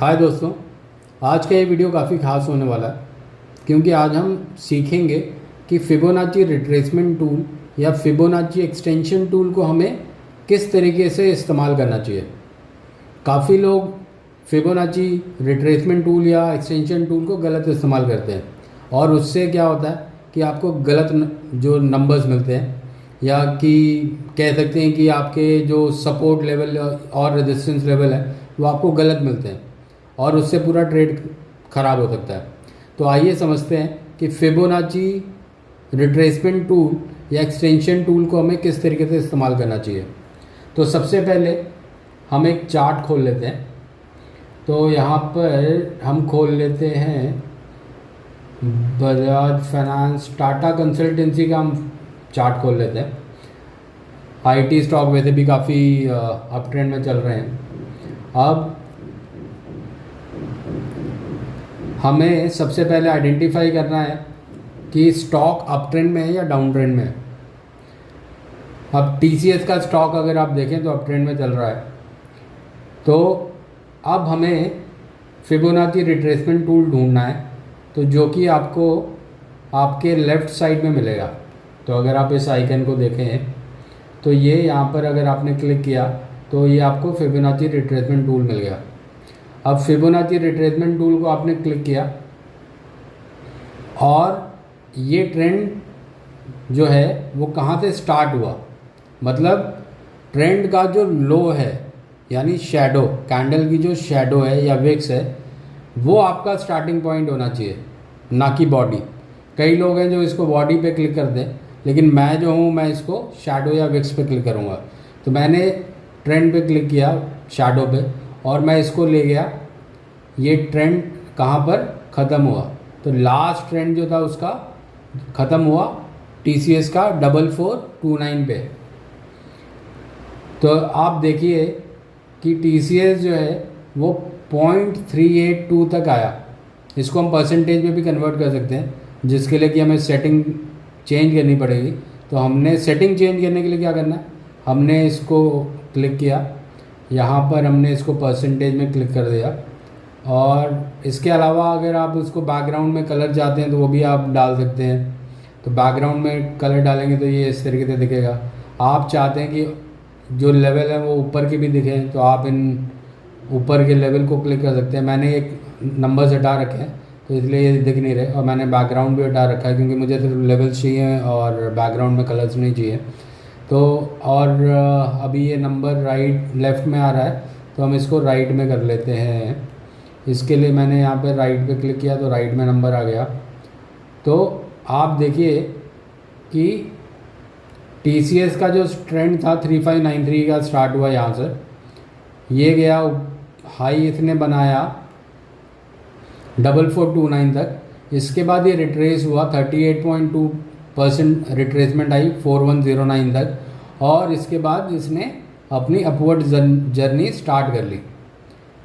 हाय दोस्तों, आज का ये वीडियो काफ़ी ख़ास होने वाला है क्योंकि आज हम सीखेंगे कि फिबोनाची रिट्रेसमेंट टूल या फिबोनाची एक्सटेंशन टूल को हमें किस तरीके से इस्तेमाल करना चाहिए। काफ़ी लोग फिबोनाची रिट्रेसमेंट टूल या एक्सटेंशन टूल को गलत इस्तेमाल करते हैं और उससे क्या होता है कि आपको गलत जो नंबर्स मिलते हैं या कि कह सकते हैं कि आपके जो सपोर्ट लेवल और रेजिस्टेंस लेवल है वो आपको गलत मिलते हैं और उससे पूरा ट्रेड ख़राब हो सकता है। तो आइए समझते हैं कि फिबोनाची रिट्रेसमेंट टूल या एक्सटेंशन टूल को हमें किस तरीके से इस्तेमाल करना चाहिए। तो सबसे पहले हम एक चार्ट खोल लेते हैं। तो यहाँ पर हम खोल लेते हैं बजाज फाइनेंस टाटा कंसल्टेंसी का हम चार्ट खोल लेते हैं। आईटी स्टॉक वैसे भी काफ़ी अप ट्रेंड में चल रहे हैं। अब हमें सबसे पहले आइडेंटिफाई करना है कि स्टॉक अप ट्रेंड में है या डाउन ट्रेंड में है। अब टीसीएस का स्टॉक अगर आप देखें तो अप ट्रेंड में चल रहा है। तो अब हमें फिबोनाची रिट्रेसमेंट टूल ढूंढना है, तो जो कि आपको आपके लेफ़्ट साइड में मिलेगा। तो अगर आप इस आइकन को देखें तो ये यहाँ पर अगर आपने क्लिक किया तो ये आपको फिबोनाची रिट्रेसमेंट टूल मिल गया। अब फिबोनाची रिट्रेसमेंट टूल को आपने क्लिक किया और ये ट्रेंड जो है वो कहाँ से स्टार्ट हुआ, मतलब ट्रेंड का जो लो है यानी शैडो, कैंडल की जो शैडो है या विक्स है, वो आपका स्टार्टिंग पॉइंट होना चाहिए, ना कि बॉडी। कई लोग हैं जो इसको बॉडी पे क्लिक करते हैं, लेकिन मैं जो हूँ मैं इसको शैडो या विक्स पे क्लिक करूँगा। तो मैंने ट्रेंड पे क्लिक किया, शैडो पे, और मैं इसको ले गया। ये ट्रेंड कहाँ पर ख़त्म हुआ, तो लास्ट ट्रेंड जो था उसका ख़त्म हुआ टीसीएस का 4429 पे। तो आप देखिए कि टीसीएस जो है वो 0.382 तक आया। इसको हम परसेंटेज में भी कन्वर्ट कर सकते हैं, जिसके लिए कि हमें सेटिंग चेंज करनी पड़ेगी। तो हमने सेटिंग चेंज करने के लिए क्या करना है, हमने इसको क्लिक किया, यहाँ पर हमने इसको परसेंटेज में क्लिक कर दिया। और इसके अलावा अगर आप उसको बैकग्राउंड में कलर चाहते हैं तो वो भी आप डाल सकते हैं। तो बैकग्राउंड में कलर डालेंगे तो ये इस तरीके से दिखेगा। आप चाहते हैं कि जो लेवल है वो ऊपर के भी दिखें तो आप इन ऊपर के लेवल को क्लिक कर सकते हैं। मैंने एक नंबर्स हटा रखे हैं तो इसलिए ये दिख नहीं रहे, और मैंने बैकग्राउंड भी हटा रखा है क्योंकि मुझे सिर्फ लेवल्स चाहिए और बैकग्राउंड में कलर्स नहीं चाहिए। तो और अभी ये नंबर राइट लेफ़्ट में आ रहा है तो हम इसको राइट में कर लेते हैं। इसके लिए मैंने यहाँ पे राइट पे क्लिक किया तो राइट में नंबर आ गया। तो आप देखिए कि टीसीएस का जो ट्रेंड था 3593 का स्टार्ट हुआ यहाँ से, ये गया हाई इसने बनाया 4429 तक। इसके बाद ये रिट्रेस हुआ 38.2% रिट्रेसमेंट आई 4109 तक, और इसके बाद इसने अपनी अपवर्ड जर्नी स्टार्ट कर ली।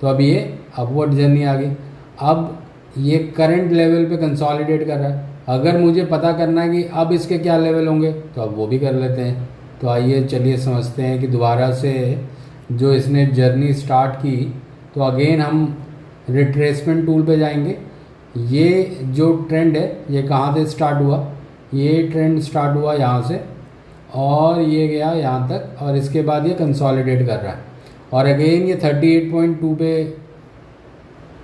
तो अब ये अपवर्ड जर्नी आ गई। अब ये करंट लेवल पे कंसोलिडेट कर रहा है। अगर मुझे पता करना है कि अब इसके क्या लेवल होंगे तो अब वो भी कर लेते हैं। तो आइए चलिए समझते हैं कि दोबारा से जो इसने जर्नी स्टार्ट की, तो अगेन हम रिट्रेसमेंट टूल पे जाएंगे। ये जो ट्रेंड है ये कहाँ से स्टार्ट हुआ, ये ट्रेंड स्टार्ट हुआ यहाँ से और ये गया यहाँ तक, और इसके बाद ये कंसोलिडेट कर रहा है और अगेन ये 38.2 पे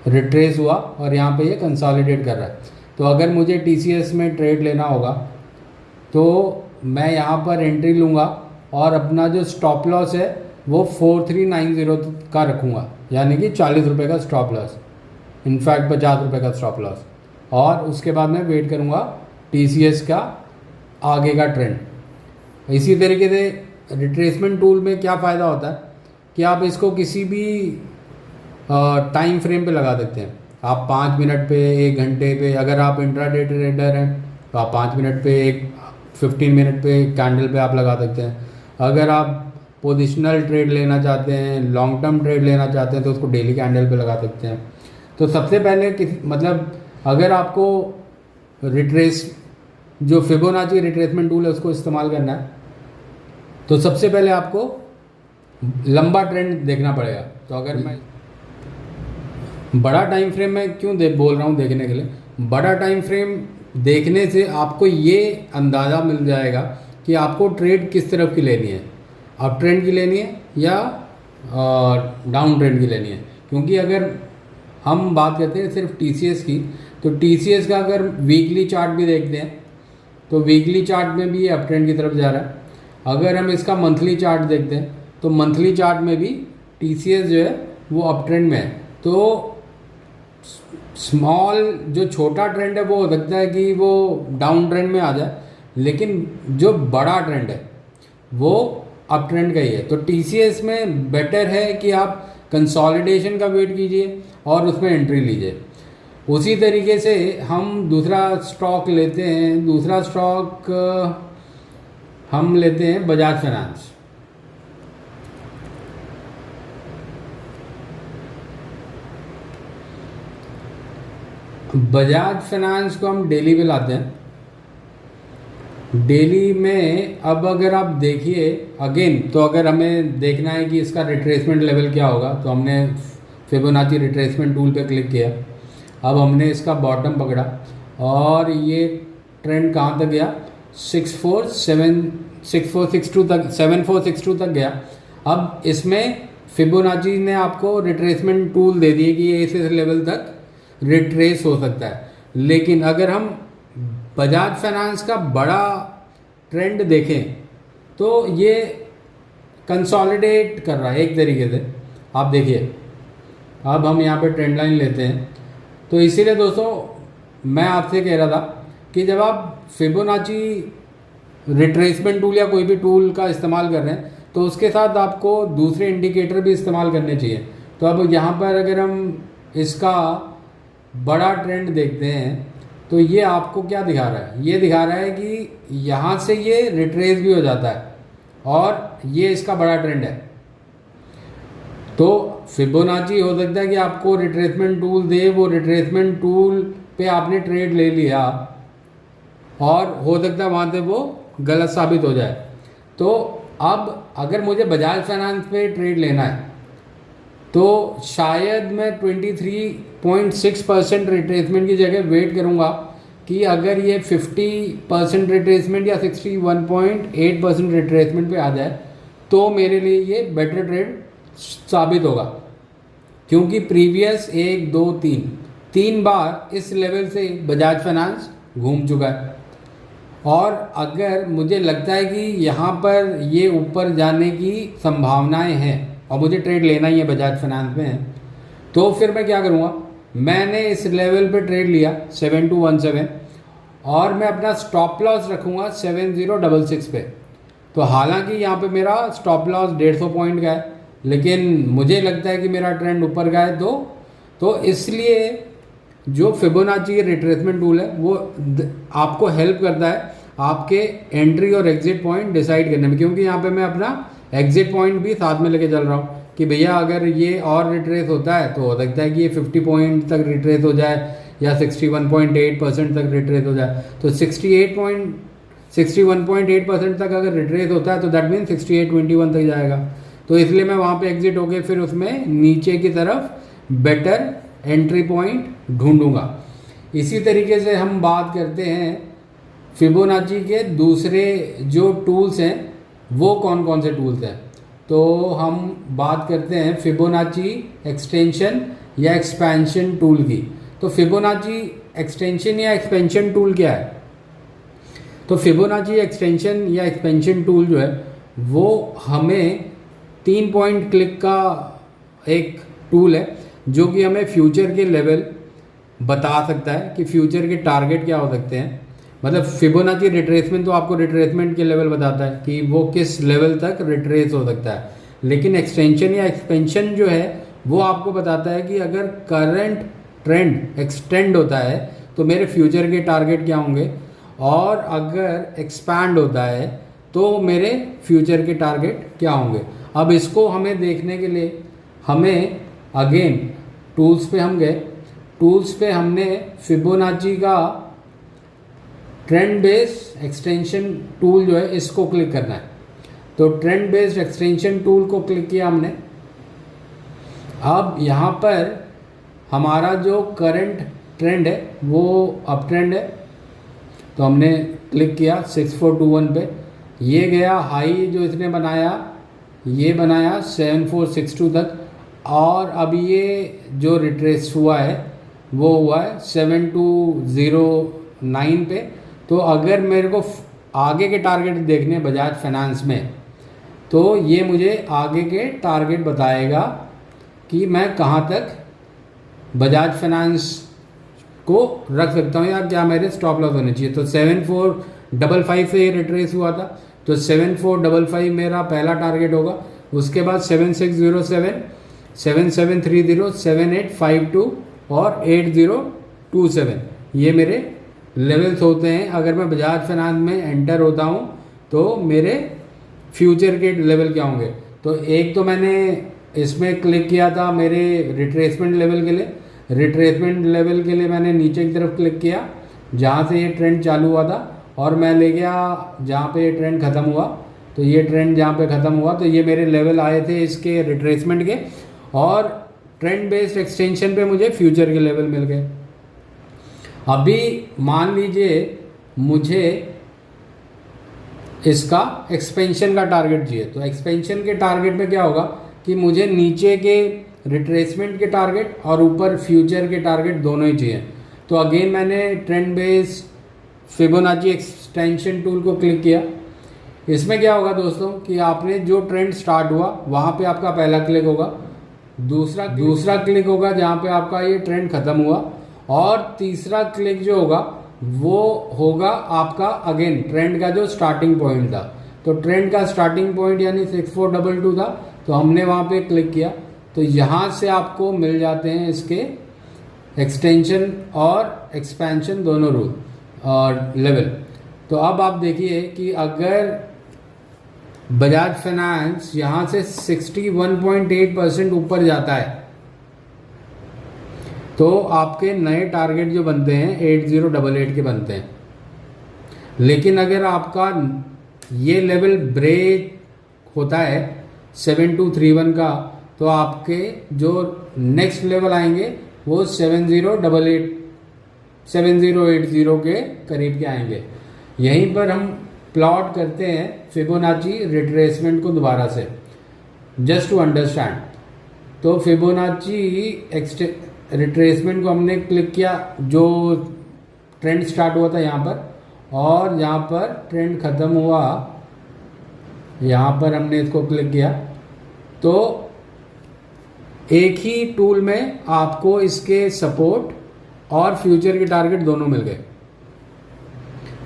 रिट्रेस हुआ और यहाँ पे ये कंसोलिडेट कर रहा है। तो अगर मुझे टीसीएस में ट्रेड लेना होगा तो मैं यहाँ पर एंट्री लूँगा और अपना जो स्टॉप लॉस है वो 4390 का रखूँगा, यानी कि 40 रुपये का स्टॉप लॉस, इनफैक्ट 50 रुपये का स्टॉप लॉस। और उसके बाद मैं वेट करूँगा टीसीएस का आगे का ट्रेंड। इसी तरीके से रिट्रेसमेंट टूल में क्या फ़ायदा होता है कि आप इसको किसी भी टाइम फ्रेम पे लगा देते हैं। आप 5 मिनट पे, 1 घंटे पे, अगर आप इंट्राडे ट्रेडर हैं तो आप 5 मिनट पे, 15 मिनट पे कैंडल पे आप लगा सकते हैं। अगर आप पोजिशनल ट्रेड लेना चाहते हैं, लॉन्ग टर्म ट्रेड लेना चाहते हैं तो उसको डेली कैंडल पे लगा सकते हैं। तो सबसे पहले मतलब अगर आपको जो फिबोनाची रिट्रेसमेंट टूल है उसको इस्तेमाल करना है तो सबसे पहले आपको लंबा ट्रेंड देखना पड़ेगा। तो अगर मैं बड़ा टाइम फ्रेम मैं क्यों बोल रहा हूँ देखने के लिए, बड़ा टाइम फ्रेम देखने से आपको ये अंदाज़ा मिल जाएगा कि आपको ट्रेड किस तरफ की लेनी है, अप ट्रेंड की लेनी है या डाउन ट्रेंड की लेनी है। क्योंकि अगर हम बात करते हैं सिर्फ टीसीएस की, तो टीसीएस का अगर वीकली चार्ट भी देखते हैं तो वीकली चार्ट में भी ये अप ट्रेंड की तरफ जा रहा है। अगर हम इसका मंथली चार्ट देखते हैं तो मंथली चार्ट में भी टीसीएस जो है वो अप ट्रेंड में है। तो स्मॉल जो छोटा ट्रेंड है वो हो सकता है कि वो डाउन ट्रेंड में आ जाए, लेकिन जो बड़ा ट्रेंड है वो अप ट्रेंड का ही है। तो टीसीएस में बेटर है कि आप कंसोलिडेशन का वेट कीजिए और उसमें एंट्री लीजिए। उसी तरीके से हम दूसरा स्टॉक लेते हैं, दूसरा स्टॉक हम लेते हैं बजाज फाइनेंस। बजाज फाइनेंस को हम डेली पे लाते हैं। डेली में अब अगर आप देखिए अगेन, तो अगर हमें देखना है कि इसका रिट्रेसमेंट लेवल क्या होगा, तो हमने फिबोनाची रिट्रेसमेंट टूल पे क्लिक किया। अब हमने इसका बॉटम पकड़ा और ये ट्रेंड कहाँ तक गया, 6462 तक, 7462 तक गया। अब इसमें फिबोनाची ने आपको रिट्रेसमेंट टूल दे दिए कि ये इस लेवल तक रिट्रेस हो सकता है। लेकिन अगर हम बजाज फाइनेंस का बड़ा ट्रेंड देखें तो ये कंसोलिडेट कर रहा है एक तरीके से। आप देखिए, अब हम यहाँ पे ट्रेंड लाइन लेते हैं। तो इसीलिए दोस्तों मैं आपसे कह रहा था कि जब आप फिबोनाची रिट्रेसमेंट टूल या कोई भी टूल का इस्तेमाल कर रहे हैं तो उसके साथ आपको दूसरे इंडिकेटर भी इस्तेमाल करने चाहिए। तो अब यहाँ पर अगर हम इसका बड़ा ट्रेंड देखते हैं तो ये आपको क्या दिखा रहा है, ये दिखा रहा है कि यहाँ से ये रिट्रेस भी हो जाता है और ये इसका बड़ा ट्रेंड है। तो फिबोनाची हो सकता है कि आपको रिट्रेसमेंट टूल दे, वो रिट्रेसमेंट टूल पे आपने ट्रेड ले लिया और हो सकता है वहाँ से वो गलत साबित हो जाए। तो अब अगर मुझे बजाज फाइनेंस पे ट्रेड लेना है तो शायद मैं 23.6% रिट्रेसमेंट की जगह वेट करूंगा कि अगर ये 50% रिट्रेसमेंट या 61.8% रिट्रेसमेंट पे आ जाए तो मेरे लिए ये बेटर ट्रेड साबित होगा। क्योंकि प्रीवियस 1 2 3 बार इस लेवल से बजाज फाइनेंस घूम चुका है और अगर मुझे लगता है कि यहाँ पर ये ऊपर जाने की संभावनाएं हैं और मुझे ट्रेड लेना ही है बजाज फाइनेंस में, तो फिर मैं क्या करूँगा, मैंने इस लेवल पे ट्रेड लिया 7217 और मैं अपना स्टॉप लॉस रखूँगा 7066 पे। तो हालांकि यहाँ पे मेरा स्टॉप लॉस 150 पॉइंट का है, लेकिन मुझे लगता है कि मेरा ट्रेंड ऊपर का है। तो इसलिए जो फिबोनाची रिट्रेसमेंट टूल है वो आपको हेल्प करता है आपके एंट्री और एग्जिट पॉइंट डिसाइड करने में। क्योंकि यहाँ पे मैं अपना एग्जिट पॉइंट भी साथ में लेके चल रहा हूँ कि भैया अगर ये और रिट्रेस होता है तो हो सकता है कि ये 50 पॉइंट तक रिट्रेस हो जाए या 61.8% तक रिट्रेस हो जाए। तो 61.8% तक अगर रिट्रेस होता है तो दैट मीन 6821 तक जाएगा। तो इसलिए मैं वहाँ पे एग्जिट होके फिर उसमें नीचे की तरफ बेटर एंट्री पॉइंट ढूंढूंगा। इसी तरीके से हम बात करते हैं फिबोनाची के दूसरे जो टूल्स हैं वो कौन कौन से टूल्स हैं। तो हम बात करते हैं फिबोनाची एक्सटेंशन या एक्सपेंशन टूल की। तो फिबोनाची एक्सटेंशन या एक्सपेंशन टूल क्या है? तो फिबोनाची एक्सटेंशन या एक्सपेंशन टूल जो है वो हमें 3 पॉइंट क्लिक का एक टूल है जो कि हमें फ्यूचर के लेवल बता सकता है कि फ्यूचर के टारगेट क्या हो सकते हैं। मतलब फिबोनाची रिट्रेसमेंट तो आपको रिट्रेसमेंट के लेवल बताता है कि वो किस लेवल तक रिट्रेस हो सकता है, लेकिन एक्सटेंशन या एक्सपेंशन जो है वो आपको बताता है कि अगर करंट ट्रेंड एक्सटेंड होता है तो मेरे फ्यूचर के टारगेट क्या होंगे, और अगर एक्सपैंड होता है तो मेरे फ्यूचर के टारगेट क्या होंगे। अब इसको हमें देखने के लिए हमें अगेन टूल्स पे हम गए, टूल्स पे हमने फिबोनाची का ट्रेंड बेस्ड एक्सटेंशन टूल जो है इसको क्लिक करना है। तो ट्रेंड बेस्ड एक्सटेंशन टूल को क्लिक किया हमने। अब यहाँ पर हमारा जो करंट ट्रेंड है वो अप ट्रेंड है। तो हमने क्लिक किया 6421 पे, ये गया हाई जो इसने बनाया, ये बनाया 7462 तक, और अब ये जो रिट्रेस हुआ है वो हुआ है 7209 पे। तो अगर मेरे को आगे के टारगेट देखने बजाज फाइनेंस में, तो ये मुझे आगे के टारगेट बताएगा कि मैं कहाँ तक बजाज फाइनेंस को रख सकता हूँ या क्या मेरे स्टॉप लॉस होने चाहिए। तो 7455 से ये रिट्रेस हुआ था, तो 7455 मेरा पहला टारगेट होगा। उसके बाद 7607, 7730, 7852 और 8027 ये मेरे लेवल्स होते हैं। अगर मैं बजाज फाइनेंस में एंटर होता हूँ तो मेरे फ्यूचर के लेवल क्या होंगे। तो एक तो मैंने इसमें क्लिक किया था मेरे रिट्रेसमेंट लेवल के लिए। रिट्रेसमेंट लेवल के लिए मैंने नीचे की तरफ क्लिक किया जहाँ से ये ट्रेंड चालू हुआ था, और मैं ले गया जहाँ पे ये ट्रेंड ख़त्म हुआ। तो ये ट्रेंड जहाँ पे ख़त्म हुआ तो ये मेरे लेवल आए थे इसके रिट्रेसमेंट के, और ट्रेंड बेस्ड एक्सटेंशन पे मुझे फ्यूचर के लेवल मिल गए। अभी मान लीजिए मुझे इसका एक्सपेंशन का टारगेट चाहिए, तो एक्सपेंशन के टारगेट में क्या होगा कि मुझे नीचे के रिट्रेसमेंट के टारगेट और ऊपर फ्यूचर के टारगेट दोनों ही चाहिए। तो अगेन मैंने trend based Fibonacci extension tool को क्लिक किया। इसमें क्या होगा दोस्तों कि आपने जो ट्रेंड स्टार्ट हुआ वहाँ पे आपका पहला क्लिक होगा, दूसरा क्लिक होगा जहाँ पे आपका ये ट्रेंड ख़त्म हुआ, और तीसरा क्लिक जो होगा वो होगा आपका अगेन ट्रेंड का जो स्टार्टिंग पॉइंट था। तो ट्रेंड का स्टार्टिंग पॉइंट यानी 6422 था, तो हमने वहाँ पे क्लिक किया। तो यहाँ से आपको मिल जाते हैं इसके एक्सटेंशन और एक्सपेंशन दोनों रूल और लेवल। तो अब आप देखिए कि अगर बजाज फाइनेंस यहाँ से 61.8% ऊपर जाता है तो आपके नए टारगेट जो बनते हैं 8088 के बनते हैं। लेकिन अगर आपका ये लेवल ब्रेक होता है 7231 का, तो आपके जो नेक्स्ट लेवल आएंगे वो 7080 के करीब के आएंगे। यहीं पर हम प्लॉट करते हैं फिबोनाची रिट्रेसमेंट को दोबारा से, जस्ट टू अंडरस्टैंड। तो फिबोनाची रिट्रेसमेंट को हमने क्लिक किया, जो ट्रेंड स्टार्ट हुआ था यहाँ पर, और यहाँ पर ट्रेंड ख़त्म हुआ यहाँ पर हमने इसको क्लिक किया। तो एक ही टूल में आपको इसके सपोर्ट और फ्यूचर के टारगेट दोनों मिल गए।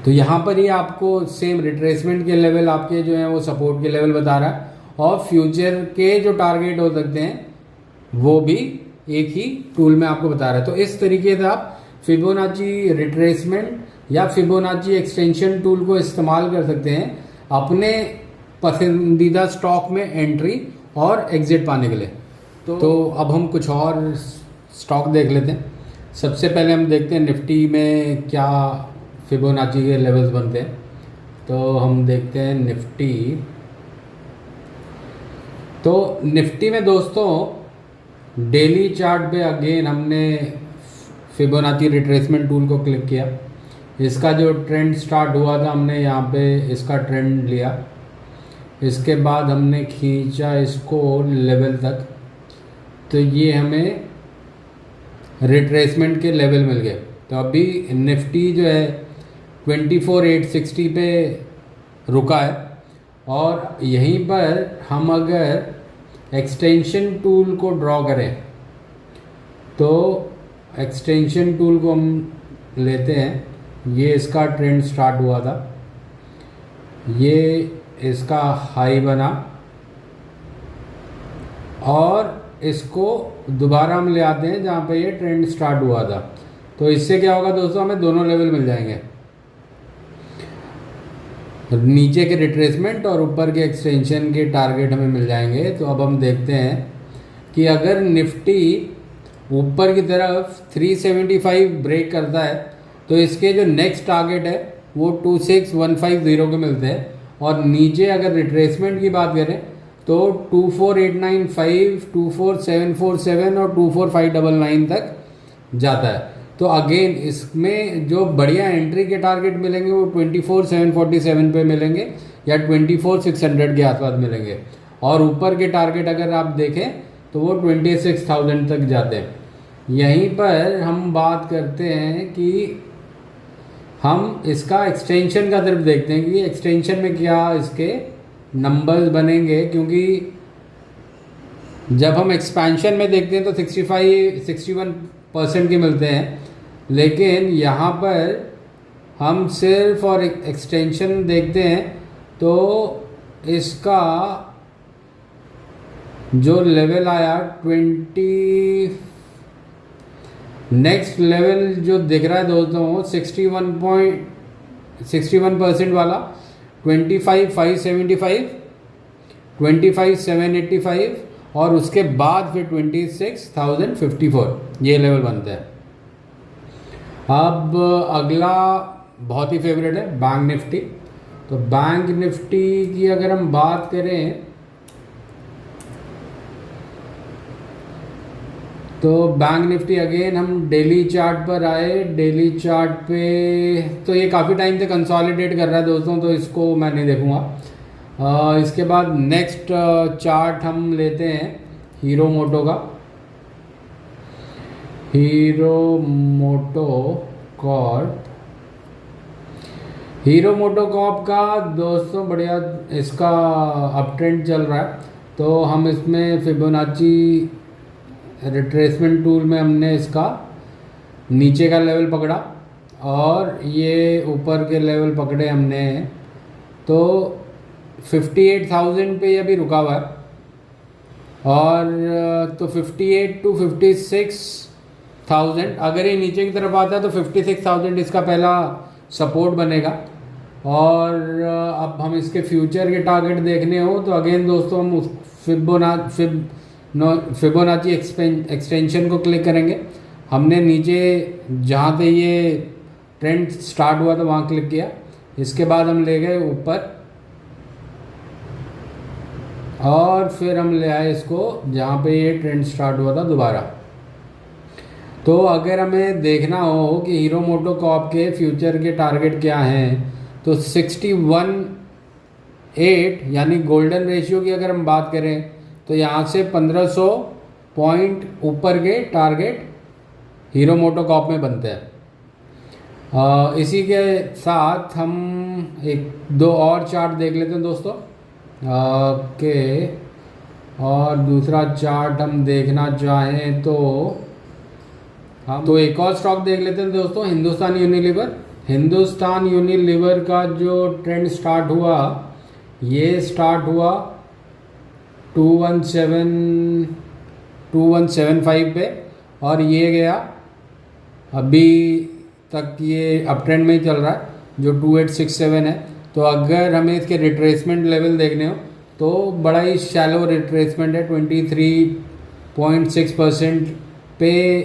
तो यहाँ पर ही आपको सेम रिट्रेसमेंट के लेवल आपके जो हैं वो सपोर्ट के लेवल बता रहा है, और फ्यूचर के जो टारगेट हो सकते हैं वो भी एक ही टूल में आपको बता रहा है। तो इस तरीके से आप फिबोनाची रिट्रेसमेंट या फिबोनाची एक्सटेंशन टूल को इस्तेमाल कर सकते हैं अपने पसंदीदा स्टॉक में एंट्री और एग्जिट पाने के लिए। तो अब हम कुछ और स्टॉक देख लेते हैं। सबसे पहले हम देखते हैं निफ्टी में क्या फिबोनाची के लेवल्स बनते हैं। तो हम देखते हैं निफ्टी। तो निफ्टी में दोस्तों डेली चार्ट पे अगेन हमने फिबोनाची रिट्रेसमेंट टूल को क्लिक किया। इसका जो ट्रेंड स्टार्ट हुआ था हमने यहाँ पे इसका ट्रेंड लिया, इसके बाद हमने खींचा इसको लेवल तक, तो ये हमें रिट्रेसमेंट के लेवल मिल गए। तो अभी निफ्टी जो है 24860 पे रुका है, और यहीं पर हम अगर एक्सटेंशन टूल को ड्रॉ करें तो एक्सटेंशन टूल को हम लेते हैं। ये इसका ट्रेंड स्टार्ट हुआ था, ये इसका हाई बना, और इसको दोबारा हम ले आते हैं जहाँ पे ये ट्रेंड स्टार्ट हुआ था। तो इससे क्या होगा दोस्तों, हमें दोनों लेवल मिल जाएंगे, नीचे के रिट्रेसमेंट और ऊपर के एक्सटेंशन के टारगेट हमें मिल जाएंगे। तो अब हम देखते हैं कि अगर निफ्टी ऊपर की तरफ 375 ब्रेक करता है तो इसके जो नेक्स्ट टारगेट है वो 26150 के मिलते हैं, और नीचे अगर रिट्रेसमेंट की बात करें तो 24895, 24747 और 24599 तक जाता है। तो अगेन इसमें जो बढ़िया एंट्री के टारगेट मिलेंगे वो 24,747 पे मिलेंगे या 24,600 के आसपास मिलेंगे, और ऊपर के टारगेट अगर आप देखें तो वो 26,000 तक जाते हैं। यहीं पर हम बात करते हैं कि हम इसका एक्सटेंशन का तरफ देखते हैं कि एक्सटेंशन में क्या इसके नंबर्स बनेंगे, क्योंकि जब हम एक्सपेंशन में देखते हैं तो 61% के मिलते हैं, लेकिन यहाँ पर हम सिर्फ और एक्सटेंशन देखते हैं तो इसका जो लेवल आया 20 नेक्स्ट लेवल जो दिख रहा है दोस्तों 61% वाला 25,575, 25,785 और उसके बाद फिर 26,054 ये लेवल बनते हैं। अब अगला बहुत ही फेवरेट है बैंक निफ्टी। तो बैंक निफ्टी की अगर हम बात करें तो बैंक निफ्टी अगेन हम डेली चार्ट पर आए। डेली चार्ट पे तो ये काफ़ी टाइम से कंसोलिडेट कर रहा है दोस्तों, तो इसको मैं नहीं देखूँगा। इसके बाद नेक्स्ट चार्ट हम लेते हैं हीरो मोटो का। हीरो मोटो कॉर्प का दोस्तों बढ़िया इसका अप ट्रेंड चल रहा है। तो हम इसमें फिबोनाची रिट्रेसमेंट टूल में हमने इसका नीचे का लेवल पकड़ा और ये ऊपर के लेवल पकड़े हमने। तो 58,000 पे अभी रुका हुआ है, और तो 58 to 56,000 अगर ये नीचे की तरफ आता है तो 56,000 इसका पहला सपोर्ट बनेगा। और अब हम इसके फ्यूचर के टारगेट देखने हो तो अगेन दोस्तों हम उस फिबोनाची एक्सटेंशन को क्लिक करेंगे। हमने नीचे जहाँ पे ये ट्रेंड स्टार्ट हुआ था वहाँ क्लिक किया, इसके बाद हम ले गए ऊपर और फिर हम ले आए इसको जहाँ पे ये ट्रेंड स्टार्ट हुआ था दोबारा। तो अगर हमें देखना हो कि हीरो मोटो कॉर्प के फ्यूचर के टारगेट क्या हैं तो 61.8 यानी गोल्डन रेशियो की अगर हम बात करें तो यहाँ से 1500 पॉइंट ऊपर के टारगेट हीरो मोटो कॉर्प में बनते हैं। इसी के साथ हम एक दो और चार्ट देख लेते हैं दोस्तों के और दूसरा चार्ट हम देखना चाहें तो हम तो एक और स्टॉक देख लेते हैं दोस्तों हिंदुस्तान यूनिलीवर। हिंदुस्तान यूनिलीवर का जो ट्रेंड स्टार्ट हुआ ये स्टार्ट हुआ 2175 पे और ये गया अभी तक ये अप ट्रेंड में ही चल रहा है जो 2867 है। तो अगर हमें इसके रिट्रेसमेंट लेवल देखने हो तो बड़ा ही शैलो रिट्रेसमेंट है 23.6% पे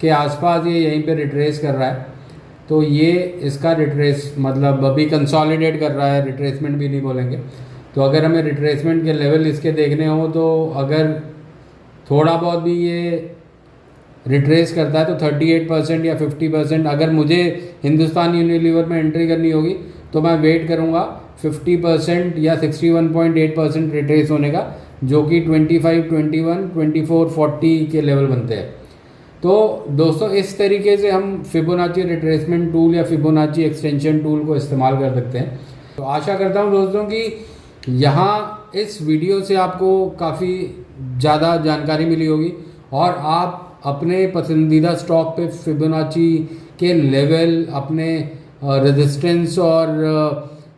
के आसपास ये यहीं पे रिट्रेस कर रहा है। तो ये इसका रिट्रेस मतलब अभी कंसोलिडेट कर रहा है, रिट्रेसमेंट भी नहीं बोलेंगे। तो अगर हमें रिट्रेसमेंट के लेवल इसके देखने हो तो अगर थोड़ा बहुत भी ये रिट्रेस करता है तो 38% या 50%। अगर मुझे हिंदुस्तान यूनिलीवर में एंट्री करनी होगी तो मैं वेट करूँगा 50% या 61.8% रिट्रेस होने का, जो कि 25, 21, 24, 40 के लेवल बनते हैं। तो दोस्तों इस तरीके से हम फिबोनाची रिट्रेसमेंट टूल या फिबोनाची एक्सटेंशन टूल को इस्तेमाल कर सकते हैं। तो आशा करता हूँ दोस्तों कि यहाँ इस वीडियो से आपको काफ़ी ज़्यादा जानकारी मिली होगी और आप अपने पसंदीदा स्टॉक पे फिबोनाची के लेवल, अपने रेजिस्टेंस और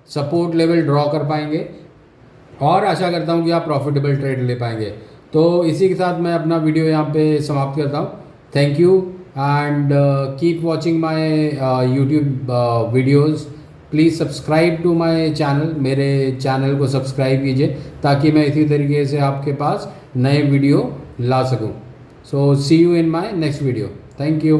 सपोर्ट लेवल ड्रॉ कर पाएंगे और आशा करता हूँ कि आप प्रॉफिटेबल ट्रेड ले पाएंगे। तो इसी के साथ मैं अपना वीडियो यहाँ पे समाप्त करता हूँ। Thank you and keep watching my YouTube videos. Please subscribe to my channel, मेरे चैनल को सब्सक्राइब कीजिए ताकि मैं इसी तरीके से आपके पास नए वीडियो ला सकूं। So see you in my next video. Thank you.